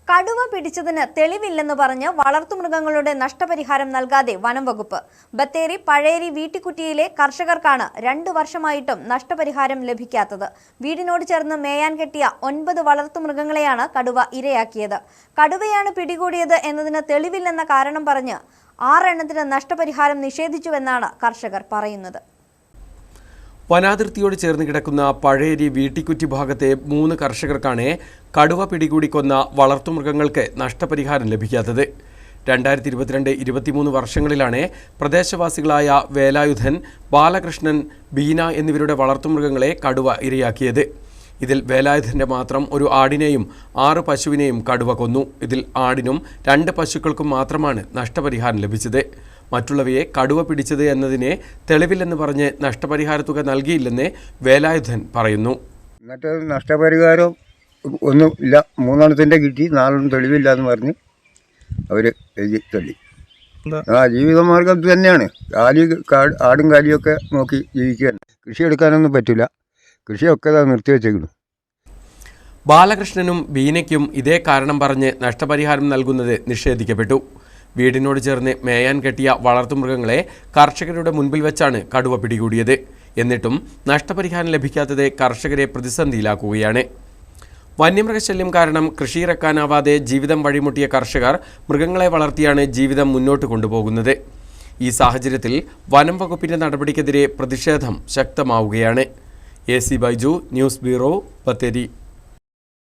കടുവ പിടിച്ചതിന് തെളിവില്ലെന്ന് പറഞ്ഞ് വളർത്തുമൃഗങ്ങളുടെ നഷ്ടപരിഹാരം നൽകാതെ വനം വകുപ്പ്. ബത്തേരി പഴേരി വീട്ടിക്കുറ്റിയിലെ കർഷകർക്കാണ് 2 വർഷമായിട്ടും നഷ്ടപരിഹാരം ലഭിക്കാത്തത്. വീടിനോട് ചേർന്ന് മേയാൻ കെട്ടിയ 9 വളർത്തുമൃഗങ്ങളെയാണ് കടുവ ഇരയാക്കിയത്. കടുവയാണ് പിടികൂടിയത് എന്നതിന് തെളിവില്ലെന്ന കാരണം പറഞ്ഞ് 6 എണ്ണത്തിന് നഷ്ടപരിഹാരം നിഷേധിച്ചുവെന്നാണ് കർഷകർ പറയുന്നത്. വനാതിർത്തിയോട് ചേർന്ന് കിടക്കുന്ന പഴേരി വീട്ടിക്കുറ്റി ഭാഗത്തെ 3 കർഷകർക്കാണ് കടുവ പിടികൂടിക്കൊന്ന വളർത്തുമൃഗങ്ങൾക്ക് നഷ്ടപരിഹാരം ലഭിക്കാത്തത്. 2022-23 വർഷങ്ങളിലാണ് പ്രദേശവാസികളായ വേലായുധൻ, ബാലകൃഷ്ണൻ, ബീന എന്നിവരുടെ വളർത്തുമൃഗങ്ങളെ കടുവ ഇരയാക്കിയത്. ഇതിൽ വേലായുധൻ്റെ മാത്രം ഒരു ആടിനെയും 6 പശുവിനെയും കടുവ കൊന്നു. ഇതിൽ ആടിനും 2 പശുക്കൾക്കും മാത്രമാണ് നഷ്ടപരിഹാരം ലഭിച്ചത്. മറ്റുള്ളവയെ കടുവ പിടിച്ചത് എന്നതിനെ തെളിവില്ലെന്ന് പറഞ്ഞ് നഷ്ടപരിഹാര തുക നൽകിയില്ലെന്ന് വേലായുധൻ പറയുന്നു. എന്നിട്ട് നഷ്ടപരിഹാരം ഒന്നും ഇല്ല, 3 എണ്ണത്തിൻ്റെ കിട്ടി, 4 തെളിവില്ല എന്ന് പറഞ്ഞ് അവർ എഴുതി തള്ളി. ജീവിതമാർഗം ഇത് തന്നെയാണ്. ആടും കാലിയൊക്കെ നോക്കി ജീവിക്കുകയാണ്. കൃഷി എടുക്കാനൊന്നും പറ്റില്ല, കൃഷിയൊക്കെ നിർത്തിവെച്ചേക്കുന്നു. ബാലകൃഷ്ണനും ബീനയ്ക്കും ഇതേ കാരണം പറഞ്ഞ് നഷ്ടപരിഹാരം നൽകുന്നത് നിഷേധിക്കപ്പെട്ടു. വീടിനോട് ചേർന്ന് മേയാൻ കെട്ടിയ വളർത്തുമൃഗങ്ങളെ കർഷകരുടെ മുൻപിൽ വെച്ചാണ് കടുവ പിടികൂടിയത്. എന്നിട്ടും നഷ്ടപരിഹാരം ലഭിക്കാത്തത് കർഷകരെ പ്രതിസന്ധിയിലാക്കുകയാണ്. വന്യമൃഗശല്യം കാരണം കൃഷിയിറക്കാനാവാതെ ജീവിതം വഴിമുട്ടിയ കർഷകർ മൃഗങ്ങളെ വളർത്തിയാണ് ജീവിതം മുന്നോട്ട് കൊണ്ടുപോകുന്നത്. ഈ സാഹചര്യത്തിൽ വനം വകുപ്പിൻ്റെ നടപടിക്കെതിരെ പ്രതിഷേധം ശക്തമാവുകയാണ്. AC Baiju, news bureau, Bathery.